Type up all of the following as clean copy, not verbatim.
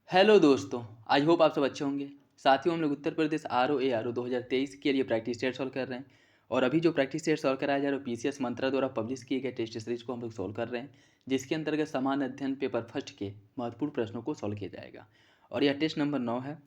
Hello दोस्तों। I hope आप सब अच्छे होंगे। साथियों, हम लोग उत्तर प्रदेश आर ओ 2023 के लिए प्रैक्टिस टेस्ट सॉल्व कर रहे हैं। और अभी जो प्रैक्टिस टेस्ट सॉल्व कराया जा रहा है पीसीएस मंत्रा द्वारा पब्लिश किए गए टेस्ट सीरीज को हम लोग सॉल्व कर रहे हैं, जिसके अंतर्गत समान अध्ययन पेपर फर्स्ट के महत्वपूर्ण प्रश्नों को सॉल्व किया जाएगा। और यह टेस्ट नंबर 9 है,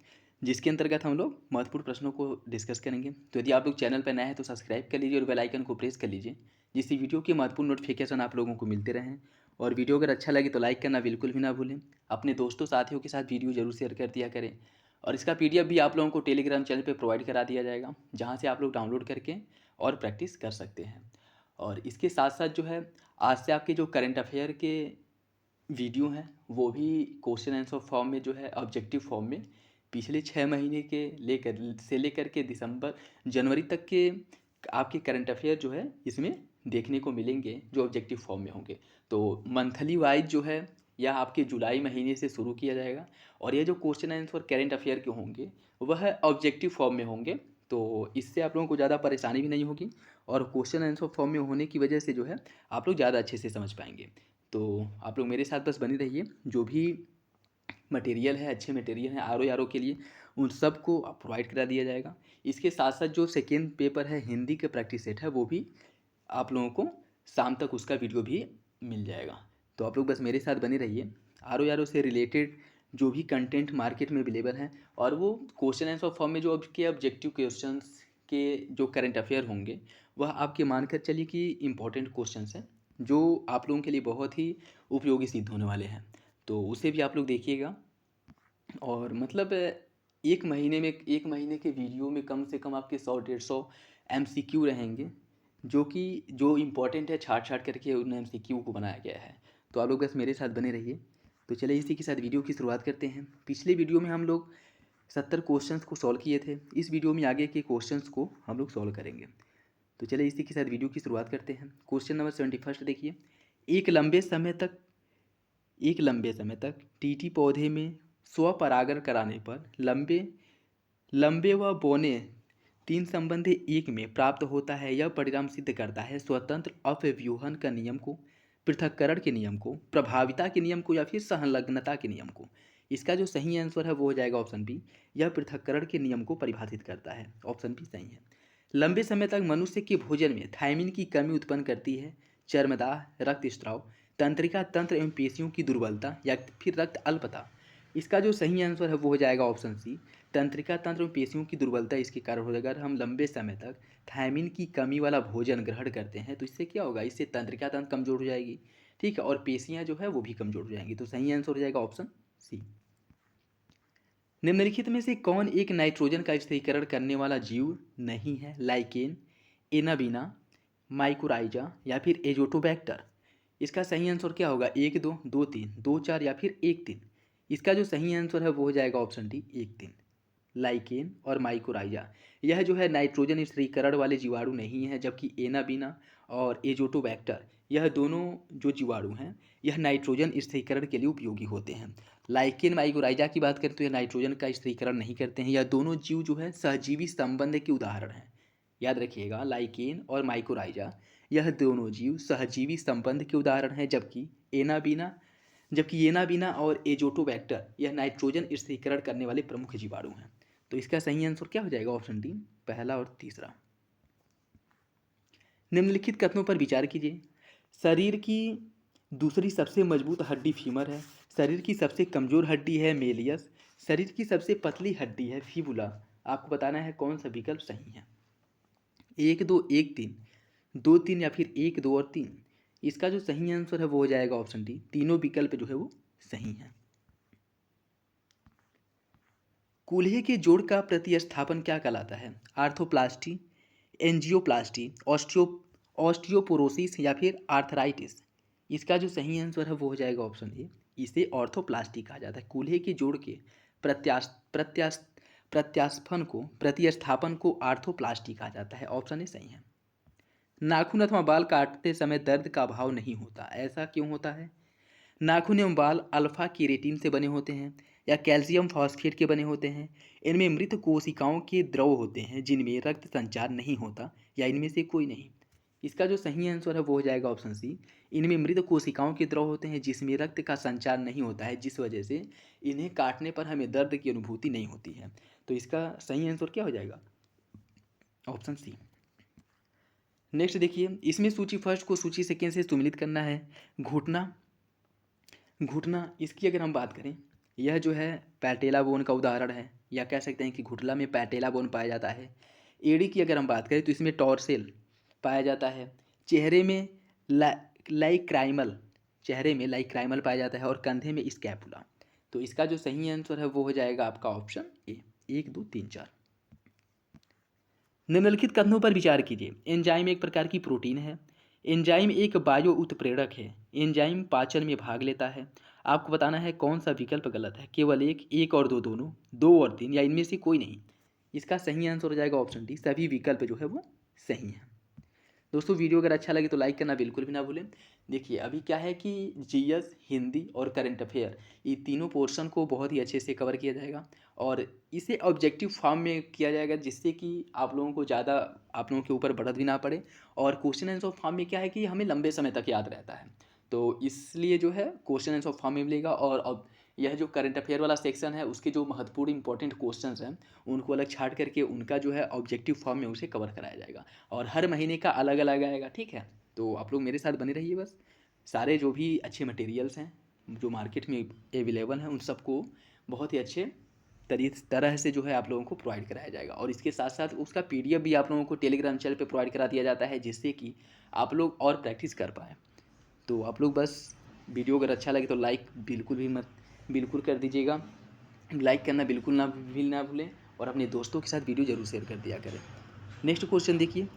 जिसके अंतर्गत हम लोग महत्वपूर्ण प्रश्नों को डिस्कस करेंगे। तो यदि आप लोग चैनल पर नए हैं तो सब्सक्राइब कर लीजिए और बेल आइकन को प्रेस कर लीजिए, जिससे वीडियो की महत्वपूर्ण नोटिफिकेशन आप लोगों को मिलते रहें। और वीडियो अगर अच्छा लगे तो लाइक करना बिल्कुल भी ना भूलें। अपने दोस्तों साथियों के साथ वीडियो जरूर शेयर कर दिया करें। और इसका पीडीएफ भी आप लोगों को टेलीग्राम चैनल पे प्रोवाइड करा दिया जाएगा, जहां से आप लोग डाउनलोड करके और प्रैक्टिस कर सकते हैं। और इसके साथ साथ जो है, आज से आपके जो करंट अफेयर के वीडियो हैं वो भी क्वेश्चन आंसर फॉर्म में जो है ऑब्जेक्टिव फॉर्म में पिछले 6 महीने के लेकर के दिसंबर जनवरी तक के आपके करंट अफेयर जो है इसमें देखने को मिलेंगे, जो ऑब्जेक्टिव फॉर्म में होंगे। तो मंथली वाइज जो है यह आपके जुलाई महीने से शुरू किया जाएगा। और ये जो क्वेश्चन आंसर करंट अफेयर के होंगे वह ऑब्जेक्टिव फॉर्म में होंगे। तो इससे आप लोगों को ज़्यादा परेशानी भी नहीं होगी, और क्वेश्चन आंसर फॉर्म में होने की वजह से जो है आप लोग ज़्यादा अच्छे से समझ पाएंगे। तो आप लोग मेरे साथ बस बने रहिए। जो भी मटेरियल है, अच्छे मटेरियल हैं आर ओ के लिए, उन सब को प्रोवाइड करा दिया जाएगा। इसके साथ साथ जो सेकेंड पेपर है हिंदी का प्रैक्टिस सेट है वो भी आप लोगों को शाम तक उसका वीडियो भी मिल जाएगा। तो आप लोग बस मेरे साथ बने रहिए। आर ओ से रिलेटेड जो भी कंटेंट मार्केट में अवेलेबल हैं, और वो क्वेश्चन आंसर फॉर्म में जो आपके ऑब्जेक्टिव क्वेश्चंस के जो करंट अफेयर होंगे वह आपके मानकर चलिए कि इम्पोर्टेंट क्वेश्चंस हैं, जो आप लोगों के लिए बहुत ही उपयोगी सिद्ध होने वाले हैं। तो उसे भी आप लोग देखिएगा। और मतलब एक महीने के वीडियो में कम से कम आपके 100 150 MCQ रहेंगे, जो कि जो इम्पोर्टेंट है छाट छाट करके उन MCQ को बनाया गया है। तो आप लोग बस मेरे साथ बने रहिए। तो चलिए इसी के साथ वीडियो की शुरुआत करते हैं। पिछले वीडियो में हम लोग 70 क्वेश्चंस को सॉल्व किए थे। इस वीडियो में आगे के क्वेश्चंस को हम लोग सॉल्व करेंगे। तो चलिए इसी के साथ वीडियो की शुरुआत करते हैं। क्वेश्चन नंबर 71 देखिए। एक लंबे समय तक एक लंबे समय तक टीटी पौधे में स्वपरागण कराने पर लंबे लंबे व बौने तीन संबंधी एक में प्राप्त होता है। यह परिणाम सिद्ध करता है स्वतंत्र अपव्यूहन का नियम को, पृथक्करण के नियम को, प्रभाविता के नियम को, या फिर संलग्नता के नियम को। इसका जो सही आंसर है वो हो जाएगा ऑप्शन बी। यह पृथक्करण के नियम को परिभाषित करता है। ऑप्शन बी सही है। लंबे समय तक मनुष्य के भोजन में थायमिन की कमी उत्पन्न करती है चर्मदाह, रक्तस्राव, तंत्रिका तंत्र एवं पेशियों की दुर्बलता, या फिर रक्त अल्पता। इसका जो सही आंसर है वो हो जाएगा ऑप्शन सी। तंत्रिका तंत्र एवं पेशियों की दुर्बलता इसके कारण हो जाएगा। अगर हम लंबे समय तक थायमिन की कमी वाला भोजन ग्रहण करते हैं तो इससे क्या होगा, इससे तंत्रिका तंत्र कमजोर हो जाएगी, ठीक है, और पेशियां जो है वो भी कमजोर हो जाएंगी। तो सही आंसर हो जाएगा ऑप्शन सी। निम्नलिखित में से कौन एक नाइट्रोजन का स्थिरीकरण करने वाला जीव नहीं है? लाइकेन, एनाबीना, माइकोराइजा, या फिर एजोटोबैक्टर। इसका सही आंसर क्या होगा? 1 2, 2 3, 2 4, या फिर 1 3। इसका जो सही आंसर है वो हो जाएगा ऑप्शन डी 1 3। लाइकेन और माइकोराइजा यह जो है नाइट्रोजन स्थिरीकरण वाले जीवाणु नहीं है, जबकि एनाबीना और एजोटोबैक्टर यह दोनों जो जीवाणु हैं यह नाइट्रोजन स्थिरीकरण के लिए उपयोगी होते हैं। लाइकेन माइकोराइजा की बात करें तो यह नाइट्रोजन का स्थिरीकरण नहीं करते हैं। यह दोनों जीव जो है सहजीवी संबंध के उदाहरण हैं। याद रखिएगा, लाइकेन और माइकोराइजा यह दोनों जीव सहजीवी संबंध के उदाहरण हैं, जबकि एनाबीना और एजोटोबैक्टर यह नाइट्रोजन स्थिरीकरण करने वाले प्रमुख जीवाणु हैं। तो इसका सही आंसर क्या हो जाएगा? ऑप्शन डी, पहला और तीसरा। निम्नलिखित कथनों पर विचार कीजिए। शरीर की दूसरी सबसे मजबूत हड्डी फीमर है। शरीर की सबसे कमजोर हड्डी है मेलियस। शरीर की सबसे पतली हड्डी है फिबुला। आपको बताना है कौन सा विकल्प सही है। 1 2 1 3, 2 3, या फिर 1 2 और 3। इसका जो सही आंसर है वो हो जाएगा ऑप्शन डी। तीनों विकल्प जो है वो सही है। कूल्हे के जोड़ का प्रतिस्थापन क्या कहलाता है? आर्थोप्लास्टी, एंजियोप्लास्टी, ऑस्टियोपोरोसिस, या फिर आर्थराइटिस। इसका जो सही आंसर है वो हो जाएगा ऑप्शन ए। इसे ऑर्थोप्लास्टी कहा जाता है। कूल्हे के जोड़ के प्रत्यास प्रत्यास प्रतिस्थापन को आर्थोप्लास्टी कहा जाता है। ऑप्शन ए सही है। नाखून अथवा बाल काटते समय दर्द का अभाव नहीं होता, ऐसा क्यों होता है? नाखून एवं बाल अल्फा केरेटिन से बने होते हैं, या कैल्शियम फॉस्फेट के बने होते हैं। इनमें मृत कोशिकाओं के द्रव होते हैं जिनमें रक्त संचार नहीं होता, या इनमें से कोई नहीं। इसका जो सही आंसर है वो हो जाएगा ऑप्शन सी। इनमें मृत कोशिकाओं के द्रव होते हैं जिसमें रक्त का संचार नहीं होता है, जिस वजह से इन्हें काटने पर हमें दर्द की अनुभूति नहीं होती है। तो इसका सही आंसर क्या हो जाएगा? ऑप्शन सी। नेक्स्ट देखिए, इसमें सूची फर्स्ट को सूची सेकेंड से सुमिलित करना है। घुटना, घुटना इसकी अगर हम बात करें, यह जो है पैटेला बोन का उदाहरण है, या कह सकते हैं कि घुटना में पैटेला बोन पाया जाता है। एड़ी की अगर हम बात करें तो इसमें टॉर्सेल पाया जाता है। चेहरे में लाइक्राइमल, चेहरे में लाइक्राइमल पाया जाता है, और कंधे में स्कैपुला। तो इसका जो सही आंसर है वो हो जाएगा आपका ऑप्शन ए। 1 2 3 4। निम्नलिखित कथनों पर विचार कीजिए। एंजाइम एक प्रकार की प्रोटीन है। एंजाइम एक बायो उत्प्रेरक है। एंजाइम पाचन में भाग लेता है। आपको बताना है कौन सा विकल्प गलत है। केवल एक और दो दोनों, 2 और 3, या इनमें से कोई नहीं। इसका सही आंसर हो जाएगा ऑप्शन डी। सभी विकल्प जो है वो सही हैं। दोस्तों वीडियो अगर अच्छा लगे तो लाइक करना बिल्कुल भी ना भूलें। देखिए अभी क्या है कि जीएस, हिंदी और करंट अफेयर, ये तीनों पोर्शन को बहुत ही अच्छे से कवर किया जाएगा, और इसे ऑब्जेक्टिव फॉर्म में किया जाएगा, जिससे कि आप लोगों को ज़्यादा, आप लोगों के ऊपर बढ़त भी ना पड़े। और क्वेश्चन आंसर फॉर्म में क्या है कि हमें लंबे समय तक याद रहता है, तो इसलिए जो है क्वेश्चन आंसर फॉर्म में मिलेगा। और अब यह जो करंट अफेयर वाला सेक्शन है उसके जो महत्वपूर्ण इंपॉर्टेंट क्वेश्चंस हैं उनको अलग छाट करके उनका जो है ऑब्जेक्टिव फॉर्म में उसे कवर कराया जाएगा, और हर महीने का अलग अलग आएगा। ठीक है, तो आप लोग मेरे साथ बने रहिए। बस सारे जो भी अच्छे मटेरियल्स हैं जो मार्केट में अवेलेबल हैं उन सबको बहुत ही अच्छे तरह से जो है आप लोगों को प्रोवाइड कराया जाएगा, और इसके साथ साथ उसका पीडीएफ भी आप लोगों को टेलीग्राम चैनल पे प्रोवाइड करा दिया जाता है, जिससे कि आप लोग और प्रैक्टिस कर पाएँ। तो आप लोग बस वीडियो अगर अच्छा लगे तो लाइक बिल्कुल कर दीजिएगा। लाइक करना बिल्कुल ना भूलें, और अपने दोस्तों के साथ वीडियो जरूर शेयर कर दिया करें। नेक्स्ट क्वेश्चन देखिए,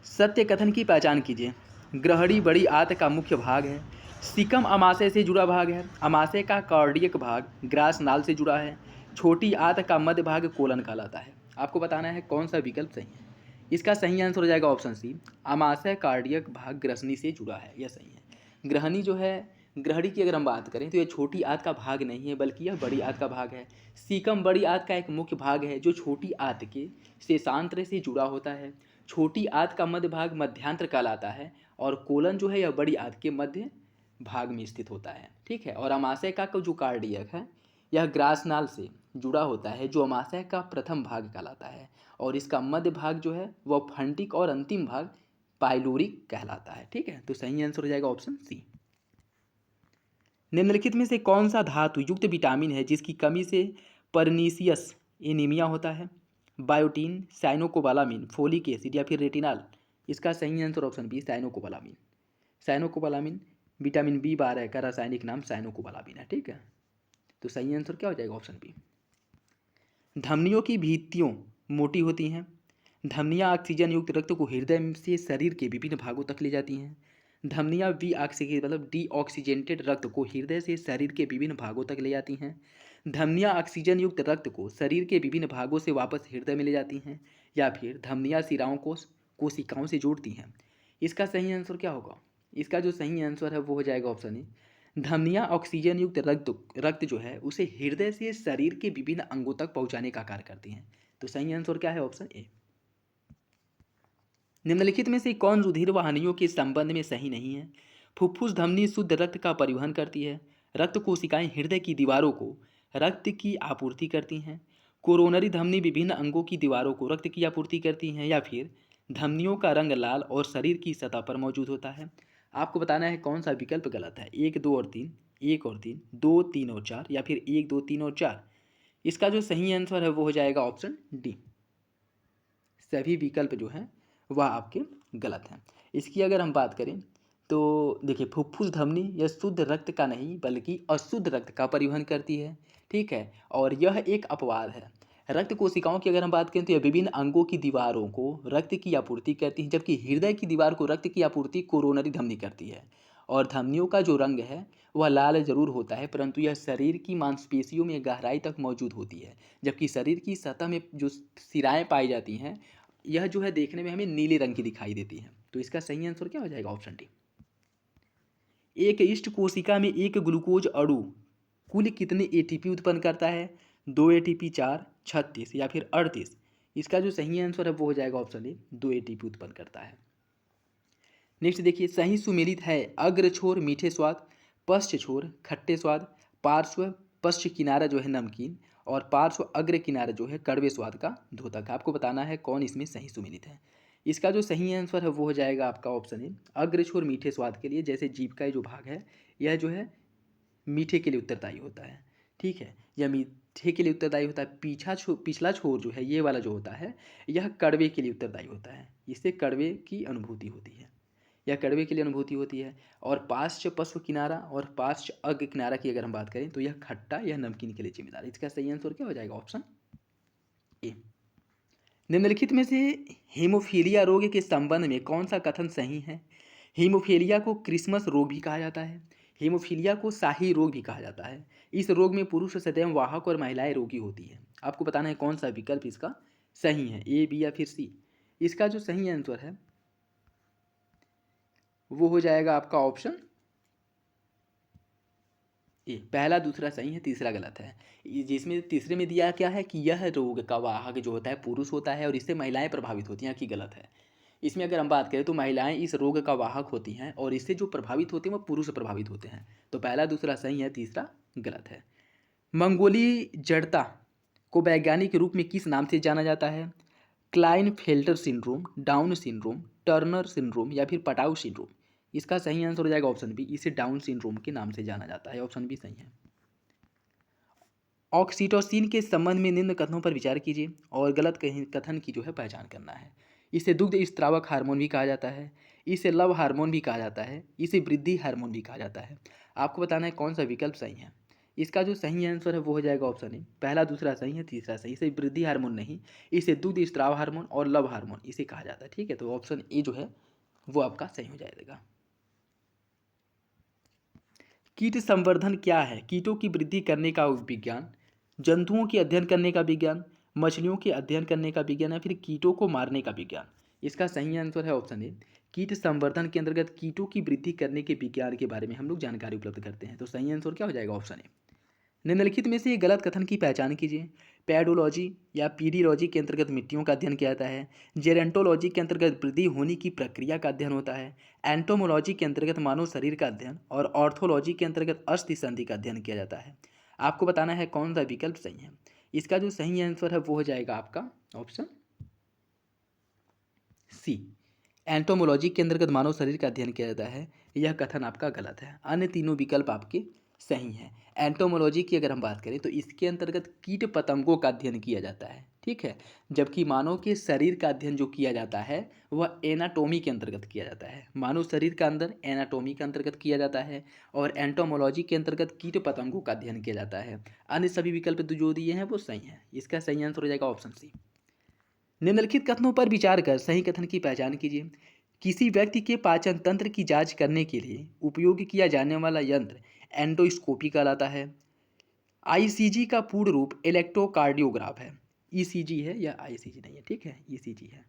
सत्य कथन की पहचान कीजिए। ग्रहणी बड़ी आंत का मुख्य भाग है। सिकम अमाशय से जुड़ा भाग है। अमाशय का कार्डियक भाग ग्रास नाल से जुड़ा है। छोटी आंत का मध्य भाग कोलन कहलाता है। आपको बताना है कौन सा विकल्प सही है। इसका सही आंसर हो जाएगा ऑप्शन सी। अमाशय कार्डियक भाग ग्रसनी से जुड़ा है, यह सही है। ग्रहणी जो है, ग्रहणी की अगर हम बात करें तो यह छोटी आंत का भाग नहीं है, बल्कि यह बड़ी आंत का भाग है। सीकम बड़ी आंत का एक मुख्य भाग है जो छोटी आंत के शेषांत्र से जुड़ा होता है। छोटी आंत का मध्य भाग मध्यांत्र कहलाता है, और कोलन जो है यह बड़ी आंत के मध्य भाग में स्थित होता है। ठीक है, और अमाशय का जो कार्डियक है यह ग्रासनाल से जुड़ा होता है, जो अमाशय का प्रथम भाग कहलाता है, और इसका मध्य भाग जो है वह फंटिक, और अंतिम भाग पाइलोरिक कहलाता है। ठीक है, तो सही आंसर हो जाएगा ऑप्शन सी। निम्नलिखित में से कौन सा धातु युक्त विटामिन है जिसकी कमी से परनीसियस एनीमिया होता है? बायोटीन, साइनोकोबालामिन, फोलिक एसिड, या फिर रेटिनाल? इसका सही answer option B, cyanocobalamin. Cyanocobalamin vitamin B12 का रासायनिक नाम साइनोकोबालामिन है। ठीक है, तो सही आंसर क्या हो जाएगा? Option B. धमनियों की भित्तियों मोटी होती हैं। धमनियाँ ऑक्सीजन युक्त रक्त को हृदय से शरीर के विभिन्न भागों तक ले जाती हैं। धमनियाँ डीऑक्सीजेनेटेड रक्त को हृदय से शरीर के विभिन्न भागों तक ले जाती हैं। धमनियाँ ऑक्सीजन युक्त रक्त को शरीर के विभिन्न भागों से वापस हृदय में ले जाती हैं, या फिर धमनियाँ शिराओं को कोशिकाओं से जोड़ती हैं। इसका सही आंसर क्या होगा? इसका जो सही आंसर है वो हो जाएगा ऑप्शन ए। धमनियाँ ऑक्सीजन युक्त रक्त जो है उसे हृदय से शरीर के विभिन्न अंगों तक पहुंचाने का कार्य करती हैं। तो सही आंसर क्या है? Option A. निम्नलिखित में से कौन रुधिर वाहिनियों के संबंध में सही नहीं है? फुफ्फुस धमनी शुद्ध रक्त का परिवहन करती है। रक्त कोशिकाएं हृदय की दीवारों को रक्त की आपूर्ति करती हैं। कोरोनरी धमनी विभिन्न अंगों की दीवारों को रक्त की आपूर्ति करती हैं, या फिर धमनियों का रंग लाल और शरीर की सतह पर मौजूद होता है। आपको बताना है कौन सा विकल्प गलत है। 1 2 और 3, 1 और 3, 2 3 और 4, या फिर 1 2 3 और 4? इसका जो सही आंसर है वो हो जाएगा ऑप्शन डी। सभी विकल्प जो हैं वह आपके गलत हैं। इसकी अगर हम बात करें तो देखिए, फुफ्फुस धमनी यह शुद्ध रक्त का नहीं बल्कि अशुद्ध रक्त का परिवहन करती है। ठीक है, और यह एक अपवाद है। रक्त कोशिकाओं की अगर हम बात करें तो यह विभिन्न अंगों की दीवारों को रक्त की आपूर्ति करती है, जबकि हृदय की दीवार को रक्त की आपूर्ति कोरोनरी धमनी करती है। और धमनियों का जो रंग है वह लाल जरूर होता है, परंतु यह शरीर की मांसपेशियों में गहराई तक मौजूद होती है, जबकि शरीर की सतह में जो सिराएं पाई जाती हैं यह जो है देखने में हमें नीले रंग की दिखाई देती है। तो इसका सही आंसर क्या हो जाएगा? Option D. एक इष्ट कोशिका में एक ग्लूकोज अणु कुल कितने एटीपी उत्पन्न करता है? 2 एटीपी, 4, 36, या फिर 38? इसका जो सही आंसर है वो हो जाएगा ऑप्शन ए, 2 एटीपी उत्पन्न करता है। नेक्स्ट देखिए, सही सुमेलित है अग्र छोर मीठे स्वाद, पश्च छोर खट्टे स्वाद, पार्श्व पश्च किनारा जो है नमकीन, और पार्श्व अग्र किनारा जो है कड़वे स्वाद का द्योतक। आपको बताना है कौन इसमें सही सुमेलित है। इसका जो सही आंसर है वो हो जाएगा आपका ऑप्शन ए, अग्र छोर मीठे स्वाद के लिए। जैसे जीभ का जो भाग है यह जो है मीठे के लिए उत्तरदायी होता है, ठीक है, यह मीठे के लिए उत्तरदायी होता है। पिछला छोर जो है ये वाला जो होता है यह कड़वे के लिए उत्तरदायी होता है, इससे कड़वे की अनुभूति होती है, यह कड़वे के लिए अनुभूति होती है। और पार्श्व पश्व किनारा और पार्श्व अग्र किनारा की अगर हम बात करें तो यह खट्टा, यह नमकीन के लिए जिम्मेदार है। इसका सही आंसर क्या हो जाएगा? Option A. निम्नलिखित में से हीमोफीलिया रोग के संबंध में कौन सा कथन सही है? हीमोफीलिया को क्रिसमस रोग भी कहा जाता है, हीमोफीलिया को शाही रोग भी कहा जाता है। इस रोग में पुरुष सदैव वाहक और महिलाएं रोगी होती हैं। आपको बताना है कौन सा विकल्प इसका सही है, ए, बी या फिर सी। इसका जो सही आंसर है वो हो जाएगा आपका ऑप्शन ए। पहला दूसरा सही है, तीसरा गलत है। जिसमें तीसरे में दिया क्या है कि यह रोग का वाहक जो होता है पुरुष होता है और इससे महिलाएं प्रभावित होती हैं, कि गलत है। इसमें अगर हम बात करें तो महिलाएं इस रोग का वाहक होती हैं और इससे जो प्रभावित होते हैं वो पुरुष प्रभावित होते हैं। तो पहला दूसरा सही है, तीसरा गलत है। मंगोली जड़ता को वैज्ञानिक रूप में किस नाम से जाना जाता है? Klinefelter syndrome, down syndrome, Turner syndrome या फिर पटाउ सिंड्रोम। इसका सही आंसर हो जाएगा ऑप्शन बी, इसे डाउन सिंड्रोम के नाम से जाना जाता है। ऑप्शन बी सही है। ऑक्सीटोसिन के संबंध में निम्न कथनों पर विचार कीजिए और गलत कथन की जो है पहचान करना है। इसे दुग्ध स्त्रावक हार्मोन भी कहा जाता है, इसे लव हार्मोन भी कहा जाता है, इसे वृद्धि हार्मोन भी कहा जाता है। आपको बताना है कौन सा विकल्प सही है। इसका जो सही आंसर है वो हो जाएगा ऑप्शन ए। पहला दूसरा सही है, तीसरा सही। इसे वृद्धि हार्मोन नहीं, इसे दुग्ध स्त्राव हार्मोन और लव हार्मोन इसे कहा जाता है, ठीक है। तो ऑप्शन ए जो है वो आपका सही हो जाएगा। कीट संवर्धन क्या है? कीटों की वृद्धि करने का विज्ञान, जंतुओं के अध्ययन करने का विज्ञान, मछलियों के अध्ययन करने का विज्ञान या फिर कीटों को मारने का विज्ञान। इसका सही आंसर है ऑप्शन ए। कीट संवर्धन के अंतर्गत कीटों की वृद्धि करने के विज्ञान के बारे में हम लोग जानकारी उपलब्ध करते हैं। तो सही आंसर क्या हो जाएगा? Option A. निम्नलिखित में से गलत कथन की पहचान कीजिए। पैडोलॉजी या पीडियोलॉजी के अंतर्गत मिट्टियों का अध्ययन किया जाता है, जेरेंटोलॉजी के अंतर्गत वृद्धि होने की प्रक्रिया का अध्ययन होता है, एंटोमोलॉजी के अंतर्गत मानव शरीर का अध्ययन और ऑर्थोलॉजी के अंतर्गत अस्थि संधि का अध्ययन किया जाता है। आपको बताना है कौन सा विकल्प सही है। इसका जो सही आंसर है वो हो जाएगा आपका ऑप्शन सी। एंटोमोलॉजी के अंतर्गत मानव शरीर का अध्ययन किया जाता है, यह कथन आपका गलत है। अन्य तीनों विकल्प आपके सही हैं। एंटोमोलॉजी की अगर हम बात करें तो इसके अंतर्गत कीट पतंगों का अध्ययन किया जाता है, ठीक है, जबकि मानव के शरीर का अध्ययन जो किया जाता है वह एनाटोमी के अंतर्गत किया जाता है। मानव शरीर का अंदर एनाटोमी के अंतर्गत किया जाता है और एंटोमोलॉजी के अंतर्गत कीट पतंगों का अध्ययन किया जाता है। अन्य सभी विकल्प जो दिए हैं वो सही हैं। इसका सही आंसर हो जाएगा ऑप्शन सी। निम्नलिखित कथनों पर विचार कर सही कथन की पहचान कीजिए। किसी व्यक्ति के पाचन तंत्र की जांच करने के लिए उपयोग किया जाने वाला यंत्र एंडोस्कोपी कहलाता है। आईसीजी का पूर्ण रूप इलेक्ट्रोकार्डियोग्राफ है। ईसीजी है या आईसीजी नहीं है, ठीक है, ईसीजी है।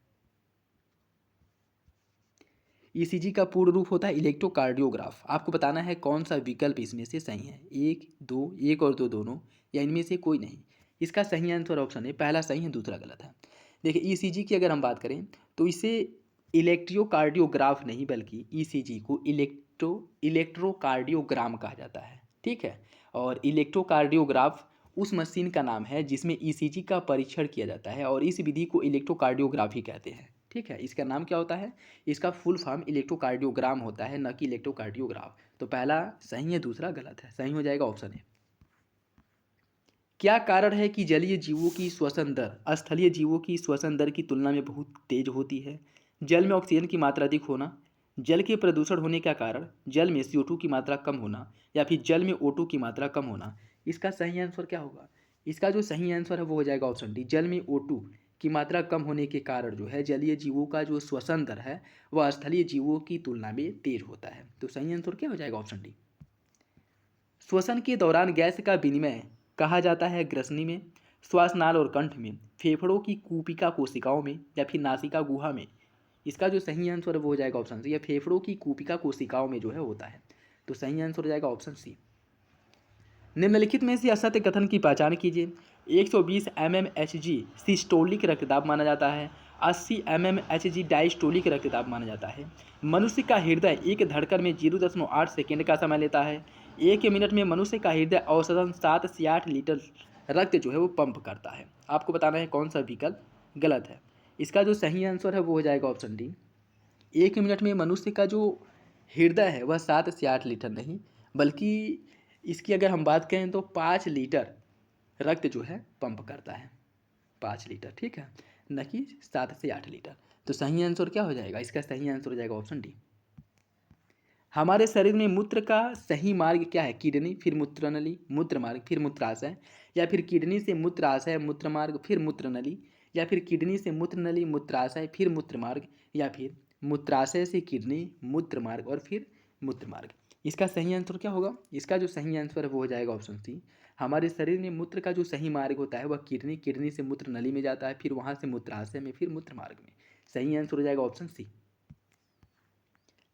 ईसीजी का पूर्ण रूप होता है इलेक्ट्रोकार्डियोग्राफ। आपको बताना है कौन सा विकल्प इसमें से सही है, एक दो, एक और दो दोनों, या इनमें से कोई नहीं। इसका सही आंसर ऑप्शन है पहला सही है, दूसरा गलत है। देखिए ईसीजी की अगर हम बात करें तो इसे इलेक्ट्रोकार्डियोग्राफ नहीं बल्कि ईसीजी को इलेक्ट्रोकार्डियोग्राम कहा जाता है, ठीक है। और इलेक्ट्रोकार्डियोग्राफ उस मशीन का नाम है जिसमें ईसीजी का परीक्षण किया जाता है और इस विधि को इलेक्ट्रोकार्डियोग्राफी कहते हैं, ठीक है। इसका नाम क्या होता है? इसका फुल फॉर्म इलेक्ट्रोकार्डियोग्राम होता है, न कि इलेक्ट्रोकार्डियोग्राफ। तो पहला सही है, दूसरा गलत है। सही हो जाएगा ऑप्शन ए। क्या कारण है कि जलीय जीवों की श्वसन दर स्थलीय जीवों की श्वसन दर की तुलना में बहुत तेज होती है? जल में ऑक्सीजन की मात्रा अधिक होना, जल के प्रदूषण होने का कारण, जल में CO2 की मात्रा कम होना या फिर जल में O2 की मात्रा कम होना। इसका सही आंसर क्या होगा? इसका जो सही आंसर है वो हो जाएगा ऑप्शन डी। जल में O2 की मात्रा कम होने के कारण जो है जलीय जीवों का जो श्वसन दर है वह स्थलीय जीवों की तुलना में तेज होता है। तो सही आंसर क्या हो जाएगा? Option D. श्वसन के दौरान गैस का विनिमय कहा जाता है ग्रसनी में, श्वासनाल और कंठ में, फेफड़ों की कूपिका कोशिकाओं में या फिर नासिका गुहा में। इसका जो सही आंसर है वो हो जाएगा ऑप्शन सी। या फेफड़ों की कूपिका कोशिकाओं में जो है होता है। तो सही आंसर हो जाएगा ऑप्शन सी। निम्नलिखित में से असत्य कथन की पहचान कीजिए। 120 mmHg सिस्टोलिक रक्तदाब माना जाता है 80 mmHg डायस्टोलिक रक्तचाप माना जाता है। मनुष्य का हृदय एक धड़कन में 0.8 सेकेंड का समय लेता है। 1 मिनट में मनुष्य का हृदय औसतन 7 से 8 लीटर रक्त जो है वो पंप करता है। आपको बताना है कौन सा विकल्प गलत है। इसका जो सही आंसर है वो हो जाएगा ऑप्शन डी। 1 मिनट में मनुष्य का जो हृदय है वह 7 से 8 लीटर नहीं, बल्कि इसकी अगर हम बात करें तो 5 लीटर रक्त जो है पंप करता है। 5 लीटर, ठीक है, न कि 7 से 8 लीटर। तो सही आंसर क्या हो जाएगा? इसका सही आंसर हो जाएगा ऑप्शन डी। हमारे शरीर में मूत्र का सही मार्ग क्या है? किडनी, फिर मूत्रनली, मूत्र मार्ग, फिर मूत्राशय, या फिर किडनी से मूत्राशय, मूत्र मार्ग, फिर मूत्रनली, या फिर किडनी से मूत्रनली, मूत्राशय, फिर मूत्र मार्ग, या फिर मूत्राशय से किडनी, मूत्र मार्ग और फिर मूत्र मार्ग। इसका सही आंसर क्या होगा? इसका जो सही आंसर है वो हो जाएगा ऑप्शन सी। हमारे शरीर में मूत्र का जो सही मार्ग होता है वह किडनी, किडनी से मूत्र नली में जाता है, फिर वहाँ से मूत्राशय में, फिर मूत्र मार्ग में। सही आंसर हो जाएगा ऑप्शन सी।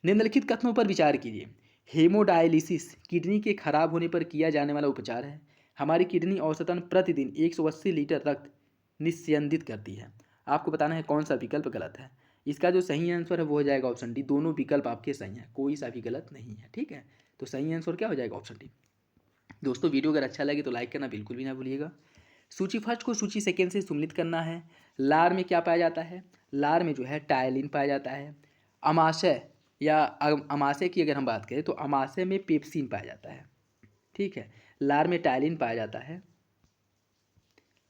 निम्नलिखित कथनों पर विचार कीजिए। हेमोडायलिसिस किडनी के खराब होने पर किया जाने वाला उपचार है। हमारी किडनी औसतन प्रतिदिन 180 लीटर रक्त निस्यंदित करती है। आपको बताना है कौन सा विकल्प गलत है। इसका जो सही आंसर है वो हो जाएगा ऑप्शन डी। दोनों विकल्प आपके सही हैं, कोई सा भी गलत नहीं है, ठीक है। तो सही आंसर क्या हो जाएगा? Option D. दोस्तों वीडियो अगर अच्छा लगे तो लाइक करना बिल्कुल भी ना भूलिएगा। सूची फर्स्ट को सूची सेकेंड से सम्मिलित करना है। लार में क्या पाया जाता है? लार में जो है टायलिन पाया जाता है। अमाशय या अमाशय की अगर हम बात करें तो अमाशय में पेप्सिन पाया जाता है, ठीक है। लार में टायलिन पाया जाता है,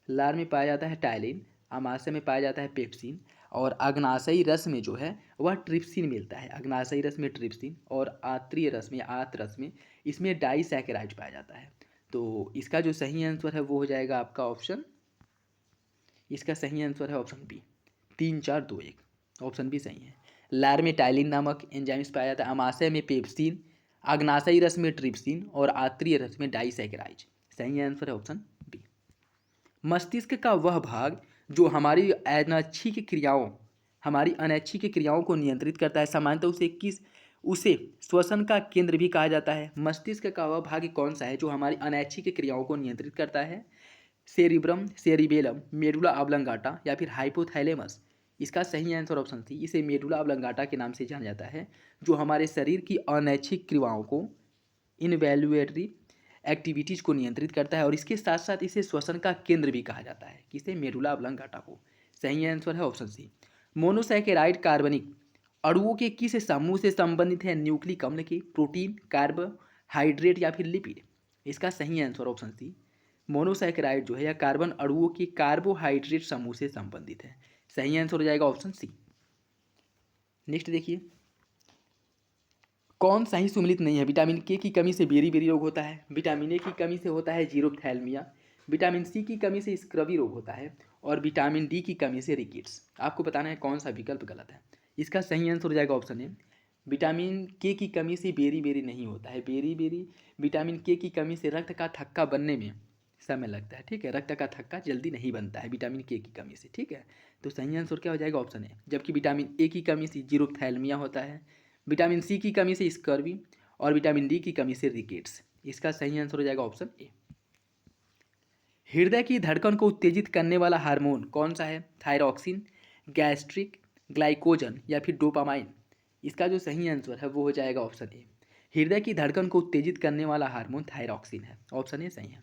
लार में पाया जाता है टायलिन, अमाशय में पाया जाता है पेप्सिन, और अग्नाशयी रस में जो है वह ट्रिप्सिन मिलता है। अग्नाशयी रस में ट्रिप्सिन और आत्रीय रस में, आत रस में, इसमें डाइसैकेराइड पाया जाता है। तो इसका जो सही आंसर है वो हो जाएगा आपका ऑप्शन, इसका सही आंसर है ऑप्शन बी। 3 4 2 1 ऑप्शन बी सही है। लार में टाइलिन नामक एंजाइम्स पाया जाता है, अमाशय में पेप्सिन, अग्नाशयी रस में ट्रिप्सिन और आत्रीय रस में डाइसैकेराइड। सही आंसर है ऑप्शन बी। मस्तिष्क का वह भाग जो हमारी अनैच्छिक क्रियाओं को नियंत्रित करता है, सामान्यतः उसे श्वसन का केंद्र भी कहा जाता है। मस्तिष्क का वह भाग कौन सा है जो हमारी अनैच्छिक क्रियाओं को नियंत्रित करता है? सेरिब्रम, सेरिबेलम, मेडुला ऑब्लंगाटा या फिर हाइपोथैलेमस। इसका सही आंसर ऑप्शन सी। इसे मेडुला ऑब्लंगाटा के नाम से जाना जाता है, जो हमारे शरीर की अनैच्छिक क्रियाओं को, इनवैल्यूएटरी एक्टिविटीज़ को नियंत्रित करता है, और इसके साथ साथ इसे श्वसन का केंद्र भी कहा जाता है। किसे? मेडुला ऑब्लंगाटा को। सही आंसर है ऑप्शन सी। मोनोसैकेराइड कार्बनिक अणुओं के किस समूह से संबंधित है? न्यूक्लिक अम्ल के, प्रोटीन, कार्बोहाइड्रेट या फिर लिपिड। इसका सही आंसर ऑप्शन सी। मोनोसैकेराइड जो है या कार्बन अणुओं के कार्बोहाइड्रेट समूह से संबंधित है। सही आंसर हो जाएगा ऑप्शन सी। नेक्स्ट देखिए, कौन सही सुमिलित नहीं है? विटामिन के की कमी से बेरी बेरी रोग होता है, विटामिन ए की कमी से होता है जीरोप्थैल्मिया, विटामिन सी की कमी से स्क्रबी रोग होता है, और विटामिन डी की कमी से रिकेट्स। आपको बताना है कौन सा विकल्प गलत है। इसका सही आंसर हो जाएगा ऑप्शन ए। विटामिन के की कमी से बेरी बेरी नहीं होता है। बेरी बेरी विटामिन के की कमी से रक्त का थक्का बनने में समय लगता है, ठीक है। रक्त का थक्का जल्दी नहीं बनता है विटामिन के की कमी से, ठीक है। तो सही आंसर क्या हो जाएगा? Option A. जबकि विटामिन ए की कमी से जीरोप्थैल्मिया होता है, विटामिन सी की कमी से स्कर्वी, और विटामिन डी की कमी से रिकेट्स। इसका सही आंसर हो जाएगा ऑप्शन ए। हृदय की धड़कन को उत्तेजित करने वाला हार्मोन कौन सा है? थायरॉक्सिन, गैस्ट्रिक, ग्लाइकोजन या फिर डोपामाइन। इसका जो सही आंसर है वो हो जाएगा ऑप्शन ए। हृदय की धड़कन को उत्तेजित करने वाला हार्मोन थायरॉक्सिन है। ऑप्शन ए सही है।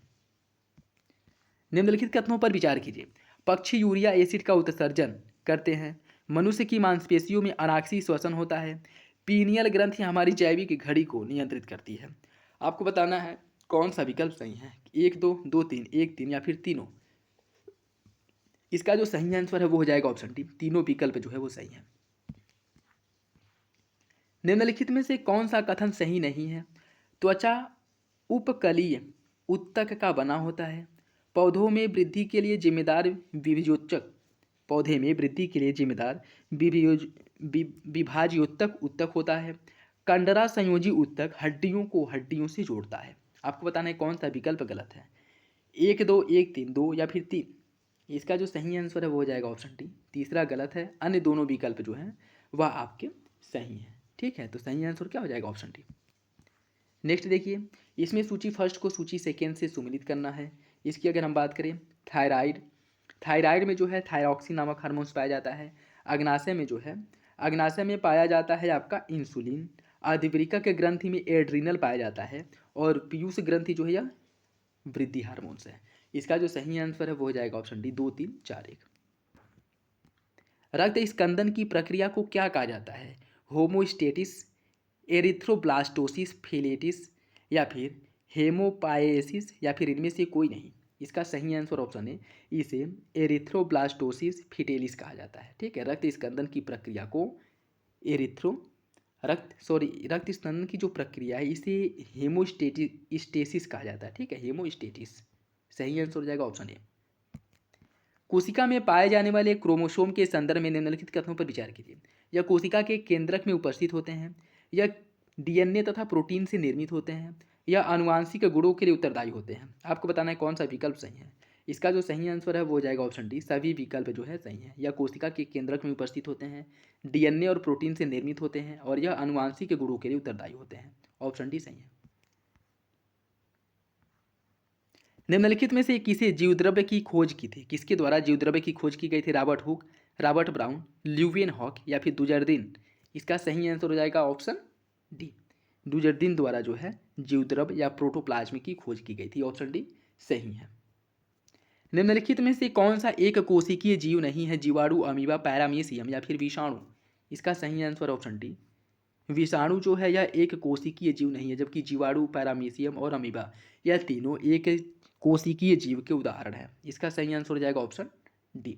निम्नलिखित कथनों पर विचार कीजिए। पक्षी यूरिया एसिड का उत्सर्जन करते हैं, मनुष्य की मांसपेशियों में अनाक्षी श्वसन होता है, पीनियल ग्रंथि हमारी जैविक घड़ी को नियंत्रित करती है। आपको बताना है कौन सा विकल्प सही है। 1 2 2 3, 1 3 या फिर तीनों। इसका जो सही आंसर है वो हो जाएगा ऑप्शन डी। तीनों विकल्प जो है वो सही है। निम्नलिखित में से कौन सा कथन सही नहीं है? त्वचा उपकलीय उत्तक का बना होता है, पौधों में वृद्धि के लिए जिम्मेदार विभिजोच्चक, पौधे में वृद्धि के लिए जिम्मेदार विभाज्योत्तक उत्तक होता है, कंडरा संयोजी उत्तक हड्डियों को हड्डियों से जोड़ता है। आपको बताना है कौन सा विकल्प गलत है। 1 2 1 3, 2 या फिर 3। इसका जो सही आंसर है वो हो जाएगा ऑप्शन डी। तीसरा गलत है, अन्य दोनों विकल्प जो हैं वह आपके सही हैं, ठीक है। तो सही आंसर क्या हो जाएगा? Option D. नेक्स्ट देखिए, इसमें सूची फर्स्ट को सूची सेकेंड से सम्मिलित करना है। इसकी अगर हम बात करें, थायराइड, थायराइड में जो है थायरॉक्सिन नामक हार्मोन्स पाया जाता है। अग्नाशय में जो है, अग्नाशय में पाया जाता है आपका इंसुलिन। अधिवृक्क के ग्रंथि में एड्रीनल पाया जाता है। और पीयूष ग्रंथि जो है यह वृद्धि हार्मोन्स है। इसका जो सही आंसर है वो हो जाएगा ऑप्शन डी, 2, 3, 4, 1। रक्त स्कंदन की प्रक्रिया को क्या कहा जाता है? होमोस्टेटिस, एरिथ्रोब्लास्टोसिस फिलेटिस, या फिर हेमोपाएसिस, या फिर इनमें से कोई नहीं। इसका सही आंसर ऑप्शन है, इसे एरिथ्रोब्लास्टोसिस फिटेलिस कहा जाता है। ठीक है, रक्त स्कंदन की प्रक्रिया को रक्त स्कंदन की जो प्रक्रिया है इसे हेमोस्टेटिस कहा जाता है। ठीक है, हेमोस्टेटिस सही आंसर हो जाएगा ऑप्शन ए। कोशिका में पाए जाने वाले क्रोमोसोम के संदर्भ में निम्नलिखित कथनों पर विचार कीजिए। यह कोशिका के केंद्रक में उपस्थित होते हैं, यह डीएनए तथा प्रोटीन से निर्मित होते हैं, या आनुवांशिक गुणों के लिए उत्तरदायी होते हैं। आपको बताना है कौन सा विकल्प सही है। इसका जो सही आंसर है वो हो जाएगा ऑप्शन डी, सभी विकल्प जो है सही है। यह कोशिका के केंद्रक में उपस्थित होते हैं, डीएनए और प्रोटीन से निर्मित होते हैं, और यह आनुवांशिक गुणों के लिए उत्तरदायी होते हैं। ऑप्शन डी सही है। निम्नलिखित में से किसे जीवद्रव्य की खोज की थी? किसके द्वारा जीवद्रव्य की खोज की गई थी? Robert Hooke, Robert Brown, Leeuwenhoek, या फिर डुजर्दिन। इसका सही आंसर हो जाएगा ऑप्शन डी, डुजर्दिन द्वारा जो है जीवद्रव्य या प्रोटोप्लाज्म की खोज की गई थी। ऑप्शन डी सही है। निम्नलिखित में से कौन सा एक कोशिकीय जीव नहीं है? जीवाणु, अमीबा, पैरामीशियम, या फिर विषाणु। इसका सही आंसर ऑप्शन डी, विषाणु जो है यह एक कोशिकीय जीव नहीं है, जबकि जीवाणु, पैरामीशियम और अमीबा यह तीनों एक कोशिकीय जीव के उदाहरण है। इसका सही आंसर हो जाएगा ऑप्शन डी।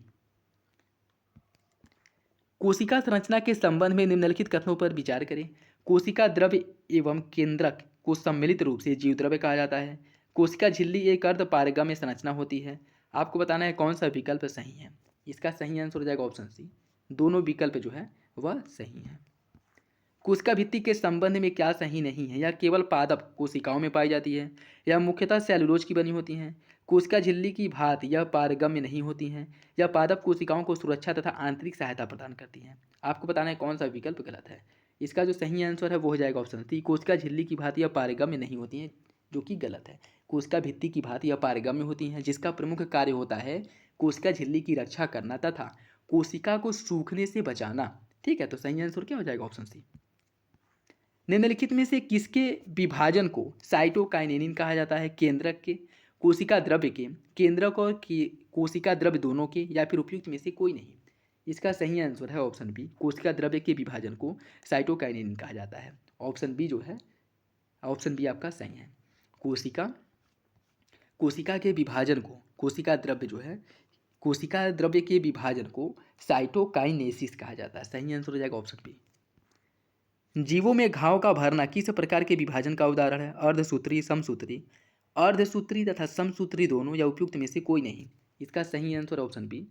कोशिका संरचना के संबंध में निम्नलिखित कथनों पर विचार करें। कोशिका द्रव्य एवं केंद्रक को सम्मिलित रूप से जीवद्रव्य कहा जाता है। कोशिका झिल्ली एक अर्ध पारगम्य संरचना होती है। आपको बताना है कौन सा विकल्प सही है। इसका सही आंसर हो जाएगा ऑप्शन सी, दोनों विकल्प जो है वह सही है। कोशिका भित्ति के संबंध में क्या सही नहीं है? यह केवल पादप कोशिकाओं में पाई जाती है, यह मुख्यतः सेलुलोज की बनी होती हैं, कोशिका झिल्ली की भांति यह पारगम्य नहीं होती हैं, यह पादप कोशिकाओं को सुरक्षा तथा आंतरिक सहायता प्रदान करती हैं। आपको बताना है कौन सा विकल्प गलत है। इसका जो सही आंसर है वो हो जाएगा ऑप्शन सी, कोशिका झिल्ली की भांति यह पारगम्य नहीं होती हैं, जो कि गलत है। कोशिका भित्ति की भांति यह पारगम्य होती हैं, जिसका प्रमुख कार्य होता है कोशिका झिल्ली की रक्षा करना तथा कोशिका को सूखने से बचाना। ठीक है, तो सही आंसर क्या हो जाएगा ऑप्शन सी। निम्नलिखित में से किसके विभाजन को साइटोकाइनेसिस कहा जाता है? केंद्रक के, कोशिका द्रव्य के, केंद्रक और कोशिका द्रव्य दोनों के, या फिर उपयुक्त में से कोई नहीं। इसका सही आंसर है ऑप्शन बी, कोशिका द्रव्य के विभाजन को साइटोकाइनेसिस कहा जाता है। ऑप्शन बी जो है, ऑप्शन बी आपका सही है। कोशिका के विभाजन को, कोशिका द्रव्य जो है, कोशिका द्रव्य के विभाजन को साइटोकाइनेसिस कहा जाता है। सही आंसर हो जाएगा ऑप्शन बी। जीवों में घाव का भरना किस प्रकार के विभाजन का उदाहरण है? अर्धसूत्री, समसूत्री, अर्धसूत्री तथा समसूत्री दोनों, या उपयुक्त में से कोई नहीं। इसका सही आंसर ऑप्शन बी,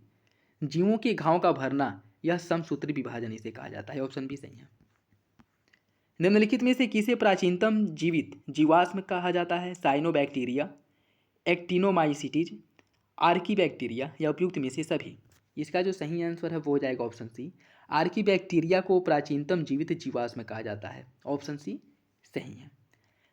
जीवों के घाव का भरना यह समसूत्री विभाजन इसे कहा जाता है। ऑप्शन बी सही है। निम्नलिखित में से किसे प्राचीनतम जीवित जीवाश्म कहा जाता है? साइनोबैक्टीरिया, एक्टिनोमाइसिटीज, आर्कीबैक्टीरिया, या उपयुक्त में से सभी। इसका जो सही आंसर है वो हो जाएगा ऑप्शन सी, आर्कीबैक्टीरिया को प्राचीनतम जीवित जीवाश्म कहा जाता है। ऑप्शन सी सही है।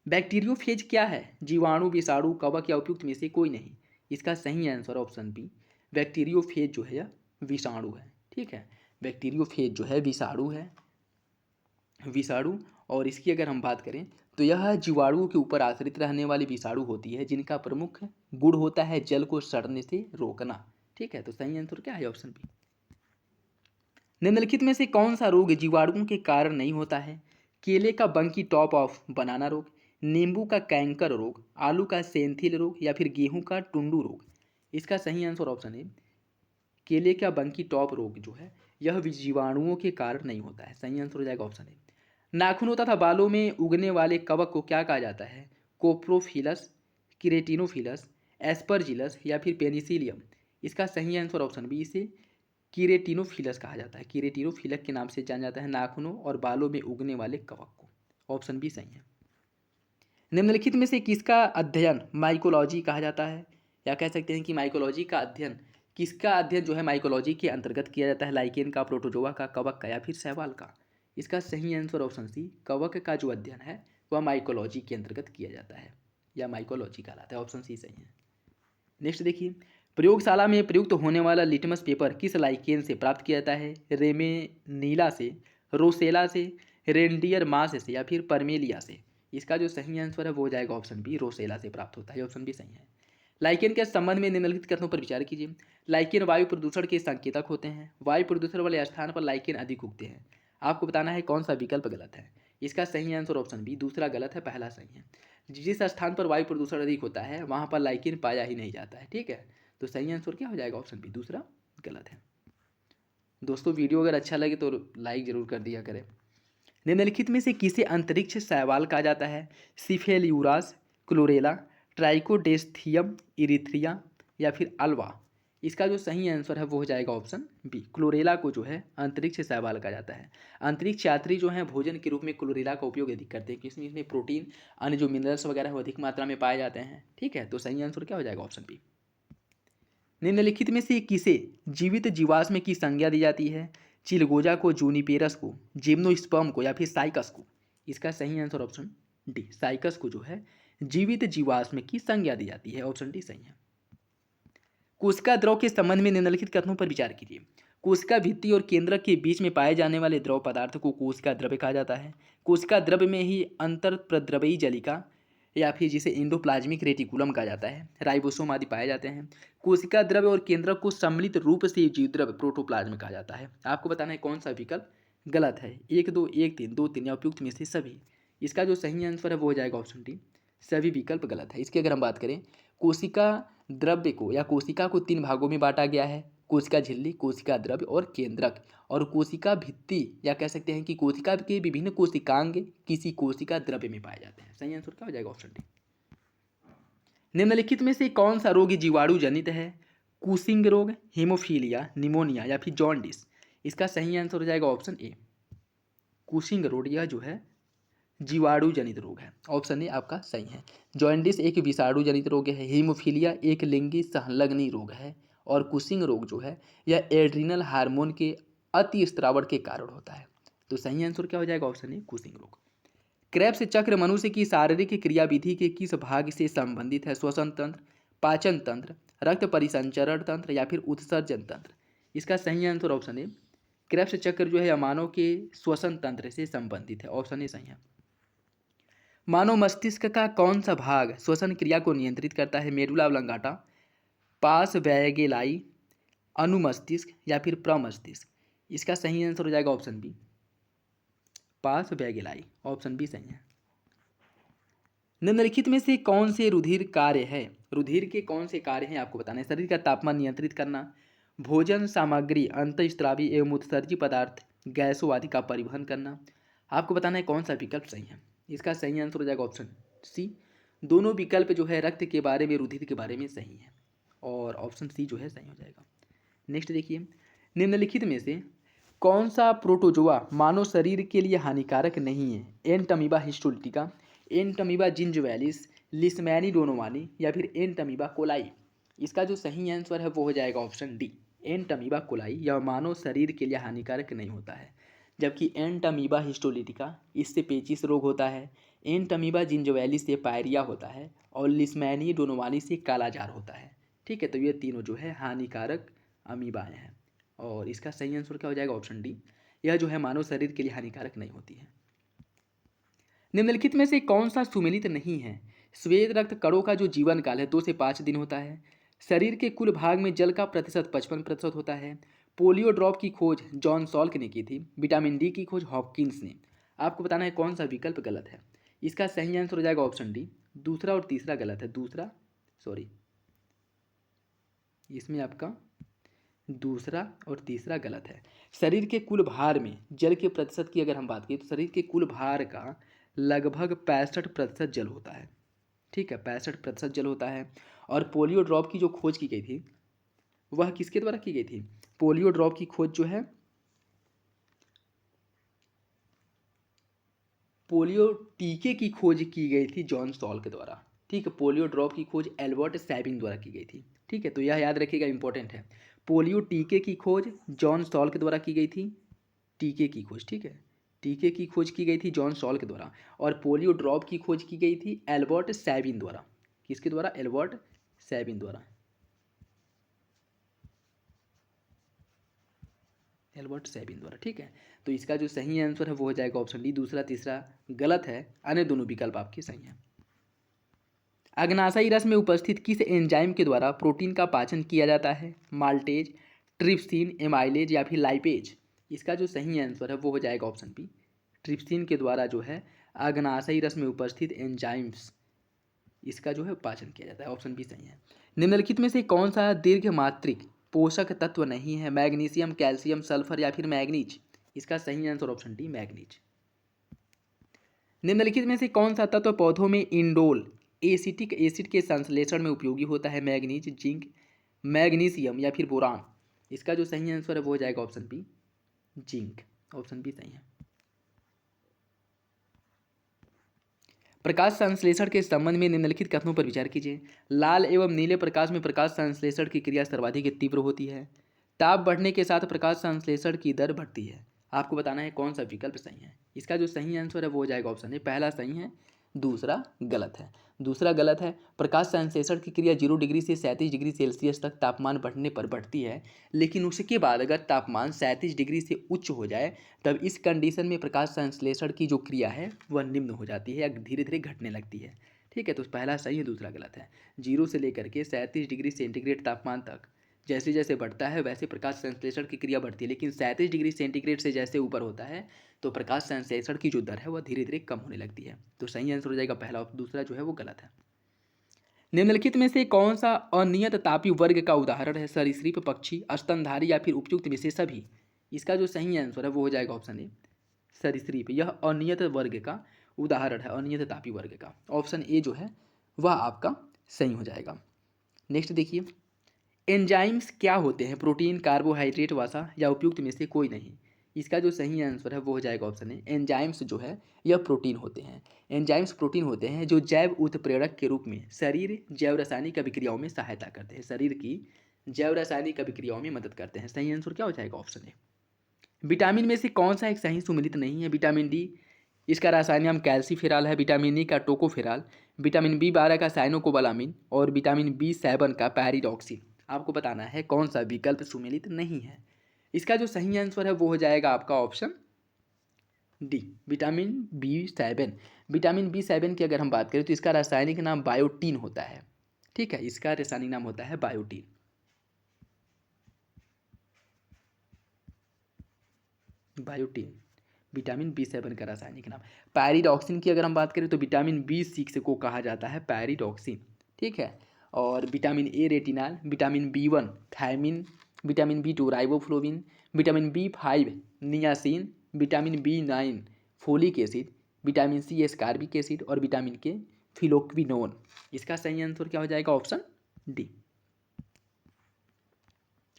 बैक्टीरियोफेज क्या है? जीवाणु, विषाणु, कवक, या उपयुक्त में से कोई नहीं। इसका सही आंसर ऑप्शन बी, बैक्टीरियोफेज जो है यह विषाणु है। ठीक है, बैक्टीरियोफेज जो है विषाणु है, विषाणु। और इसकी अगर हम बात करें तो यह जीवाणुओं के ऊपर आश्रित रहने वाली विषाणु होती है, जिनका प्रमुख गुण होता है जल को सड़ने से रोकना। ठीक है, तो सही आंसर क्या है? Option B. निम्नलिखित में से कौन सा रोग जीवाणुओं के कारण नहीं होता है? केले का बंकी टॉप ऑफ बनाना रोग, नींबू का कैंकर रोग, आलू का सेंथिल रोग, या फिर गेहूं का टुंडू रोग। इसका सही आंसर ऑप्शन है, केले का बंकी टॉप रोग जो है यह जीवाणुओं के कारण नहीं होता है। सही आंसर हो जाएगा ऑप्शन है। नाखूनों तथा बालों में उगने वाले कवक को क्या कहा जाता है? कोप्रोफिलस, किरेटिनोफिलस, एस्परजिलस, या फिर पेनिसिलियम। इसका सही आंसर ऑप्शन बी, इसे किरेटिनोफिलस कहा जाता है। किरेटिनोफिलस के नाम से जाना जाता है नाखूनों और बालों में उगने वाले कवक को। ऑप्शन बी सही है। निम्नलिखित में से किसका अध्ययन माइकोलॉजी कहा जाता है? या कह सकते हैं कि माइकोलॉजी का अध्ययन, किसका अध्ययन जो है माइकोलॉजी के अंतर्गत किया जाता है? लाइकेन का, प्रोटोजोआ का, कवक का, या फिर शैवाल का। इसका सही आंसर ऑप्शन सी, कवक का जो अध्ययन है वह माइकोलॉजी के अंतर्गत किया जाता है, या माइकोलॉजी कहलाता है। ऑप्शन सी सही है। नेक्स्ट देखिए, प्रयोगशाला में प्रयुक्त होने वाला लिटमस पेपर किस लाइकेन से प्राप्त किया जाता है? रेमेनीला से, रोसेला से, रेनडियर मास से या फिर परमेलिया से? इसका जो सही आंसर है वो हो जाएगा ऑप्शन बी, रोसेला से प्राप्त होता है। ऑप्शन बी सही है। लाइकेन के संबंध में निम्नलिखित कथनों पर विचार कीजिए। लाइकेन वायु प्रदूषण के संकेतक होते हैं। वायु प्रदूषण वाले स्थान पर लाइकेन अधिक उगते हैं। आपको बताना है कौन सा विकल्प गलत है। इसका सही आंसर ऑप्शन बी, दूसरा गलत है, पहला सही है। जिस स्थान पर वायु प्रदूषण अधिक होता है वहाँ पर लाइकेन पाया ही नहीं जाता है। ठीक है, तो सही आंसर क्या हो जाएगा? ऑप्शन बी, दूसरा गलत है। दोस्तों वीडियो अगर अच्छा लगे तो लाइक जरूर कर दिया करें। निम्नलिखित में से किसे अंतरिक्ष शैवाल कहा जाता है? सिफेलियूरास, क्लोरेला, ट्राइकोडेस्थियम, इरिथ्रिया या फिर अल्वा? इसका जो सही आंसर है वो हो जाएगा ऑप्शन बी, क्लोरेला को जो है अंतरिक्ष शैवाल कहा जाता है। अंतरिक्ष यात्री जो है भोजन के रूप में क्लोरेला का उपयोग अधिक करते हैं क्योंकि इसमें प्रोटीन, अन्य जो मिनरल्स वगैरह वो अधिक मात्रा में पाए जाते हैं। ठीक है, तो सही आंसर क्या हो जाएगा? Option B. निम्नलिखित में से किसे जीवित जीवाश्म की संज्ञा दी जाती है? चिलगोजा को, जूनिपेरस को, जिम्नोस्पर्म को या फिर साइकस को? इसका सही आंसर ऑप्शन डी, साइकस को जो है जीवित जीवाश्म की संज्ञा दी जाती है। ऑप्शन डी सही है। कोशिका द्रव के संबंध में निम्नलिखित कथनों पर विचार कीजिए। कोशिका भित्ति और केंद्रक के बीच में पाए जाने वाले द्रव पदार्थ को कोशिका द्रव्य कहा जाता है। कोशिका द्रव्य में ही अंतर प्रद्रव्यी जलिका या फिर जिसे इंडोप्लाज्मिक रेटिकुलम कहा जाता है, राइबोसोम आदि पाए जाते हैं। कोशिका द्रव्य और केंद्रक को सम्मिलित रूप से जीव द्रव्य प्रोटोप्लाज्म कहा जाता है। आपको बताना है कौन सा विकल्प गलत है। 1, 2, 1, 3, 2, 3 या उपयुक्त में से सभी? इसका जो सही आंसर है वो हो जाएगा ऑप्शन डी, सभी विकल्प गलत है। इसकी अगर हम बात करें, कोशिका द्रव्य को या कोशिका को 3 भागों में बांटा गया है, कोशिका झिल्ली, कोशिका द्रव्य और केंद्रक। और कोशिका भित्ति या कह सकते हैं कि कोशिका के विभिन्न कोशिकांग किसी कोशिका द्रव्य में पाए जाते हैं। सही आंसर क्या हो जाएगा? Option D. निम्नलिखित में से कौन सा रोग जीवाणु जनित है? कुशिंग रोग, हीमोफीलिया, निमोनिया या फिर जॉन्डिस? इसका सही आंसर हो जाएगा ऑप्शन ए, कुशिंग रोग। यह जो है जीवाणु जनित रोग है। ऑप्शन ए आपका सही है। जॉन्डिस एक विषाणु जनित रोग है, हीमोफीलिया एक लिंगी संलग्नी रोग है और कुशिंग रोग जो है यह एड्रिनल हार्मोन के अति स्त्रावण के कारण होता है। तो सही आंसर क्या हो जाएगा? ऑप्शन ए, कुशिंग रोग। क्रेब्स चक्र मनुष्य की शारीरिक क्रियाविधि के किस भाग से संबंधित है? श्वसन तंत्र, पाचन तंत्र, रक्त परिसंचरण तंत्र या फिर उत्सर्जन तंत्र? इसका सही आंसर ऑप्शन ए, क्रेब्स चक्र जो है मानव के श्वसन तंत्र से संबंधित है। ऑप्शन ए सही है। मानव मस्तिष्क का कौन सा भाग श्वसन क्रिया को नियंत्रित करता है? मेडुला ऑब्लंगाटा, पास वैगेलाई, अनुमस्तिष्क या फिर प्रमस्तिष्क? इसका सही आंसर हो जाएगा ऑप्शन बी, पास वैगेलाई। ऑप्शन बी सही है। निम्नलिखित में से कौन से रुधिर कार्य है? रुधिर के कौन से कार्य हैं आपको बताना है? शरीर का तापमान नियंत्रित करना, भोजन सामग्री अंतःस्त्रावी एवं उत्सर्जी पदार्थ गैसों आदि का परिवहन करना। आपको बताना है कौन सा विकल्प सही है। इसका सही आंसर हो जाएगा ऑप्शन सी, दोनों विकल्प जो है रक्त के बारे में, रुधिर के बारे में सही है और ऑप्शन सी जो है सही हो जाएगा। नेक्स्ट देखिए, निम्नलिखित में से कौन सा प्रोटोजोआ मानव शरीर के लिए हानिकारक नहीं है? एंटमीबा हिस्टोलिटिका, एंटमीबा जिंजुवैलिस, लिस्मैनी डोनोवानी या फिर एंटमीबा कोलाई? इसका जो सही आंसर है वो हो जाएगा ऑप्शन डी, एंटमीबा कोलाई। यह मानव शरीर के लिए हानिकारक नहीं होता है। जबकि एंटमीबा हिस्टोलिटिका इससे पेचिश रोग होता है, एंटमीबा जिंजुवैलिस से पायरिया होता है और लिस्मैनी डोनोवानी से कालाजार होता है। ठीक है, तो ये तीनों जो है हानिकारक अमीबाएँ हैं और इसका सही आंसर क्या हो जाएगा? ऑप्शन डी, यह जो है मानव शरीर के लिए हानिकारक नहीं होती है। निम्नलिखित में से कौन सा सुमेलित नहीं है? श्वेत रक्त कणों का जो जीवन काल है 2 से 5 दिन होता है। शरीर के कुल भाग में जल का प्रतिशत 55% होता है। पोलियो ड्रॉप की खोज जॉन सॉल्क ने की थी। विटामिन डी की खोज हॉपकिंस ने। आपको बताना है कौन सा विकल्प गलत है। इसका सही आंसर हो जाएगा ऑप्शन डी, दूसरा और तीसरा गलत है। इसमें आपका दूसरा और तीसरा गलत है। शरीर के कुल भार में जल के प्रतिशत की अगर हम बात करें तो शरीर के कुल भार का लगभग 65% जल होता है। ठीक है, 65% जल होता है। और पोलियो ड्रॉप की जो खोज की गई थी वह किसके द्वारा की गई थी? पोलियो ड्रॉप की खोज जो है, पोलियो टीके की खोज की गई थी जॉन सॉल्क के द्वारा। ठीक है, पोलियो ड्रॉप की खोज एल्बर्ट सैबिन द्वारा की गई थी। ठीक है, तो यह याद रखिएगा, इंपॉर्टेंट है। पोलियो टीके की खोज जॉन सॉल्क के द्वारा की गई थी। टीके की खोज, ठीक है, टीके की खोज की गई थी जॉन सॉल्क के द्वारा और पोलियो ड्रॉप की खोज की गई थी एल्बर्ट सैबिन द्वारा। किसके द्वारा? एल्बर्ट सैबिन द्वारा। एल्बर्ट सैबिन द्वारा, ठीक है। तो इसका जो सही आंसर है वो हो जाएगा ऑप्शन डी। दूसरा तीसरा गलत है, अन्य दोनों विकल्प आपके सही हैं। अग्नाशयी रस में उपस्थित किस एंजाइम के द्वारा प्रोटीन का पाचन किया जाता है? माल्टेज, ट्रिप्सिन, एमाइलेज या फिर लाइपेज? इसका जो सही आंसर है वो हो जाएगा ऑप्शन बी। ट्रिप्सिन के द्वारा जो है अग्नाशयी रस में उपस्थित एंजाइम्स, इसका जो है पाचन किया जाता है। ऑप्शन बी सही है। निम्नलिखित में से कौन सा दीर्घ मात्रिक पोषक तत्व नहीं है? मैग्नीशियम, कैल्शियम, सल्फर या फिर मैग्नीज? इसका सही आंसर ऑप्शन डी मैग्नीज। निम्नलिखित में से कौन सा तत्व पौधों में इंडोल एसिटिक एसिड के संश्लेषण में उपयोगी होता है? मैग्नीज, जिंक, मैग्नीशियम या फिर बोरान? इसका जो सही आंसर है वो हो जाएगा option B zinc. Option B सही है। प्रकाश संश्लेषण के संबंध में निम्नलिखित कथनों पर विचार कीजिए। लाल एवं नीले प्रकाश में प्रकाश संश्लेषण की क्रिया सर्वाधिक तीव्र होती है। ताप बढ़ने के साथ प्रकाश संश्लेषण की दर बढ़ती है। आपको बताना है कौन सा विकल्प सही है। इसका जो सही आंसर है वो हो जाएगा ऑप्शन ए। पहला सही है, दूसरा गलत है। दूसरा गलत है। प्रकाश संश्लेषण की क्रिया 0 डिग्री से 37 डिग्री सेल्सियस तक तापमान बढ़ने पर बढ़ती है, लेकिन उसके बाद अगर तापमान 37 डिग्री से उच्च हो जाए तब इस कंडीशन में प्रकाश संश्लेषण की जो क्रिया है वह निम्न हो जाती है या धीरे धीरे घटने लगती है। ठीक है, तो पहला सही है, दूसरा गलत है। 0 से लेकर के 37 डिग्री सेंटीग्रेड तापमान तक जैसे जैसे बढ़ता है वैसे प्रकाश संश्लेषण की क्रिया बढ़ती है, लेकिन 37 डिग्री सेंटीग्रेड से जैसे ऊपर होता है तो प्रकाश संश्लेषण की जो दर है वह धीरे धीरे कम होने लगती है। तो सही आंसर हो जाएगा पहला, दूसरा जो है वो गलत है। निम्नलिखित में से कौन सा अनियत तापी वर्ग का उदाहरण है? सरीसृप, पक्षी, स्तनधारी या फिर उपयुक्त में से सभी? इसका जो सही आंसर है वो हो जाएगा ऑप्शन ए सरीसृप। यह अनियत वर्ग का उदाहरण है, अनियत तापी वर्ग का। ऑप्शन ए जो है वह आपका सही हो जाएगा। नेक्स्ट देखिए, एंजाइम्स क्या होते हैं? प्रोटीन, कार्बोहाइड्रेट, वसा या उपयुक्त में से कोई नहीं? इसका जो सही आंसर है वो हो जाएगा ऑप्शन ए। एंजाइम्स जो है यह प्रोटीन होते हैं। एंजाइम्स प्रोटीन होते हैं जो जैव उत्प्रेरक के रूप में शरीर जैव रासायनिक अभिक्रियाओं में सहायता करते हैं, शरीर की जैव रासायनिक अभिक्रियाओं में मदद करते हैं। सही आंसर क्या हो जाएगा? Option A. विटामिन में से कौन सा एक सही सुमेलित नहीं है? विटामिन डी, इसका रासायनिक नाम कैल्सीफेराल है। विटामिन ई का टोकोफेराल, विटामिन बी 12 का साइनोकोबालामिन और विटामिन बी 7 का पैरिडॉक्सिन। आपको बताना है कौन सा विकल्प सुमेलित नहीं है। इसका जो सही आंसर है वो हो जाएगा आपका option D vitamin B 7। Vitamin B 7 की अगर हम बात करें तो इसका रासायनिक नाम बायोटीन होता है। ठीक है, इसका रासायनिक नाम होता है बायोटीन। बायोटीन विटामिन बी 7 का रासायनिक नाम। पैरिडॉक्सिन की अगर हम बात करें तो विटामिन बी 6 को कहा जाता है पैरिडॉक्सिन। ठीक है, और vitamin A retinol, vitamin B 1 thiamine, vitamin B 2 riboflavin, vitamin B 5 niacin, vitamin B 9 folic acid, vitamin C ascorbic acid और विटामिन के फिलोक्विनोन। इसका सही आंसर क्या हो जाएगा? Option D.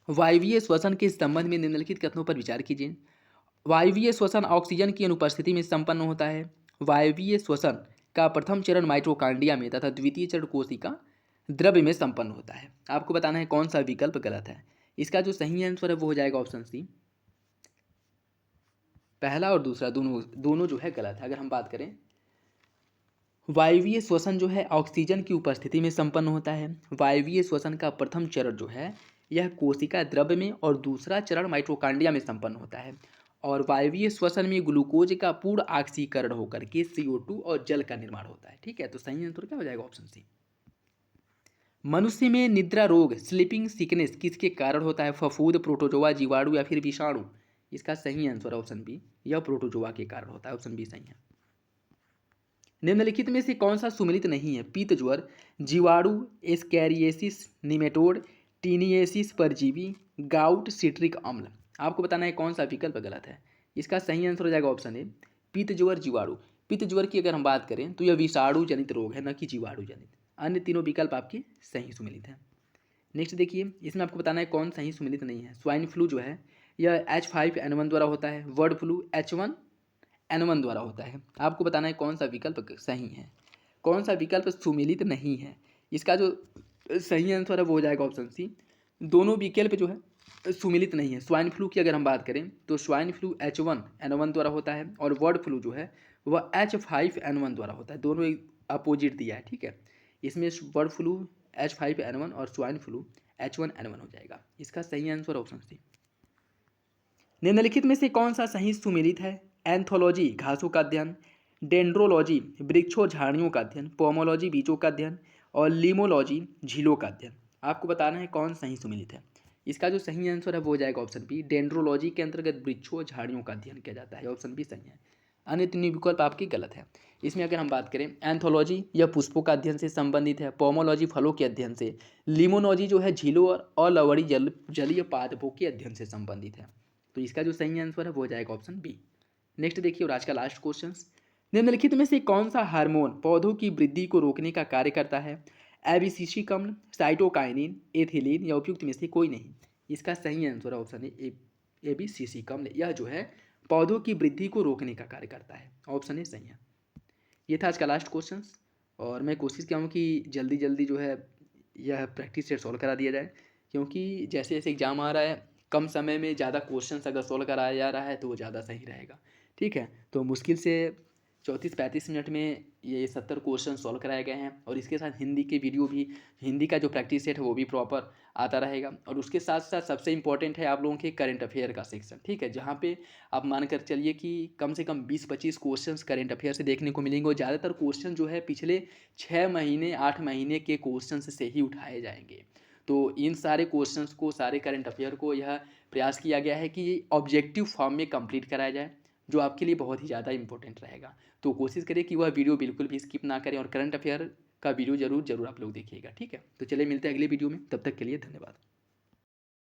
वायवीय श्वसन के संबंध में निम्नलिखित कथनों पर विचार कीजिए। वायवीय श्वसन ऑक्सीजन की अनुपस्थिति में संपन्न होता है। वायवीय श्वसन का प्रथम चरण माइटोकांड्रिया में तथा द्वितीय चरण कोशिका द्रव्य में संपन्न होता है। आपको बताना है कौन सा विकल्प गलत है। इसका जो सही आंसर है वो हो जाएगा ऑप्शन सी। पहला और दूसरा दोनों दोनों जो है गलत है। अगर हम बात करें, वायवीय श्वसन जो है ऑक्सीजन की उपस्थिति में संपन्न होता है। वायवीय श्वसन का प्रथम चरण जो है यह कोशिका द्रव्य में और दूसरा चरण माइटोकांड्रिया में संपन्न होता है। और वायवीय श्वसन में ग्लूकोज का पूर्ण ऑक्सीकरण होकर के CO2 और जल का निर्माण होता है। ठीक है, तो सही आंसर क्या हो जाएगा? Option C. मनुष्य में निद्रा रोग स्लीपिंग सिकनेस किसके कारण होता है? फफूंद, प्रोटोजोआ, जीवाणु या फिर विषाणु? इसका सही आंसर ऑप्शन बी, यह प्रोटोजोआ के कारण होता है। ऑप्शन बी सही है। निम्नलिखित में से कौन सा सुमेलित नहीं है? पीत ज्वर, जीवाणु, एस्कैरिएसिस, निमेटोड, टीनिएसिस परजीवी, गाउट, सिट्रिक अम्ल? आपको बताना है कौन सा विकल्प गलत है। इसका सही आंसर हो जाएगा ऑप्शन ए पीत ज्वर, जीवाणु। पीत ज्वर की अगर हम बात करें तो यह विषाणु जनित रोग है, न कि जीवाणु जनित। अन्य तीनों विकल्प आपके सही सुमेलित हैं। नेक्स्ट देखिए, इसमें आपको बताना है कौन सही सुमेलित नहीं है। स्वाइन फ्लू जो है यह H5N1 द्वारा होता है। बर्ड फ्लू H1N1 द्वारा होता है। आपको बताना है कौन सा विकल्प सही है, कौन सा विकल्प सुमेलित नहीं है। इसका जो सही आंसर है वो हो जाएगा ऑप्शन सी। दोनों विकल्प जो है सुमेलित नहीं है। स्वाइन फ्लू की अगर हम बात करें तो स्वाइन फ्लू H1N1 द्वारा होता है और बर्ड फ्लू जो है वह H5N1 द्वारा होता है। दोनों अपोजिट दिया है। ठीक है, इसमें बर्ड फ्लू H5N1 और स्वाइन फ्लू H1N1 हो जाएगा। इसका सही आंसर ऑप्शन सी। निम्नलिखित में से कौन सा सही सुमेलित है? एंथोलॉजी घासों का अध्ययन, डेंड्रोलॉजी वृक्षों झाड़ियों का अध्ययन, पोमोलॉजी बीजों का अध्ययन और लिमोलॉजी झीलों का अध्ययन। आपको बताना है कौन सही सुमेलित है। इसका जो सही आंसर है वो हो जाएगा ऑप्शन बी, डेंड्रोलॉजी के अंतर्गत वृक्षों झाड़ियों का अध्ययन किया जाता है। ऑप्शन बी सही है, अन्य तीन विकल्प आपकी गलत है। इसमें अगर हम बात करें, एंथोलॉजी यह पुष्पों का अध्ययन से संबंधित है, पोमोलॉजी फलों के अध्ययन से, लिमोलॉजी जो है झीलों और अलवड़ी जलीय पादपों के अध्ययन से संबंधित है। तो इसका जो सही आंसर है वो हो जाएगा ऑप्शन बी। नेक्स्ट देखिए, और आज का लास्ट क्वेश्चन, निम्नलिखित में से कौन सा हार्मोन पौधों की वृद्धि को रोकने का कार्य करता है? एबिसिसिक अम्ल, साइटोकाइनिन, एथिलीन या उपयुक्त में से कोई नहीं। इसका सही आंसर है ऑप्शन ए, एबिसिसिक अम्ल। यह जो है पौधों की वृद्धि को रोकने का कार्य करता है। ऑप्शन ए सही है। ये था आज का लास्ट क्वेश्चन, और मैं कोशिश किया हूँ कि जल्दी जल्दी जो है यह प्रैक्टिस सेट सॉल्व करा दिया जाए, क्योंकि जैसे जैसे एग्जाम आ रहा है कम समय में ज़्यादा क्वेश्चंस अगर सॉल्व कराया जा रहा है तो वो ज़्यादा सही रहेगा। ठीक है, तो मुश्किल से 34-35 मिनट में ये 70 क्वेश्चन सॉल्व कराए गए हैं, और इसके साथ हिंदी के वीडियो भी, हिंदी का जो प्रैक्टिस सेट है वो भी प्रॉपर आता रहेगा। और उसके साथ साथ सबसे इंपॉर्टेंट है आप लोगों के करंट अफेयर का सेक्शन। ठीक है, जहाँ पे आप मान कर चलिए कि कम से कम 20-25 क्वेश्चंस करंट अफेयर से देखने को मिलेंगे, और ज़्यादातर क्वेश्चन जो है पिछले 6 महीने 8 महीने के क्वेश्चन से ही उठाए जाएंगे। तो इन सारे क्वेश्चंस को, सारे करंट अफेयर को यह प्रयास किया गया है कि ये ऑब्जेक्टिव फॉर्म में कंप्लीट कराया जाए, जो आपके लिए बहुत ही ज़्यादा इंपॉर्टेंट रहेगा। तो कोशिश करिए कि वह वीडियो बिल्कुल भी स्किप ना करें, और करंट अफेयर का वीडियो जरूर आप लोग देखिएगा। ठीक है, तो चलिए मिलते हैं अगले वीडियो में, तब तक के लिए धन्यवाद।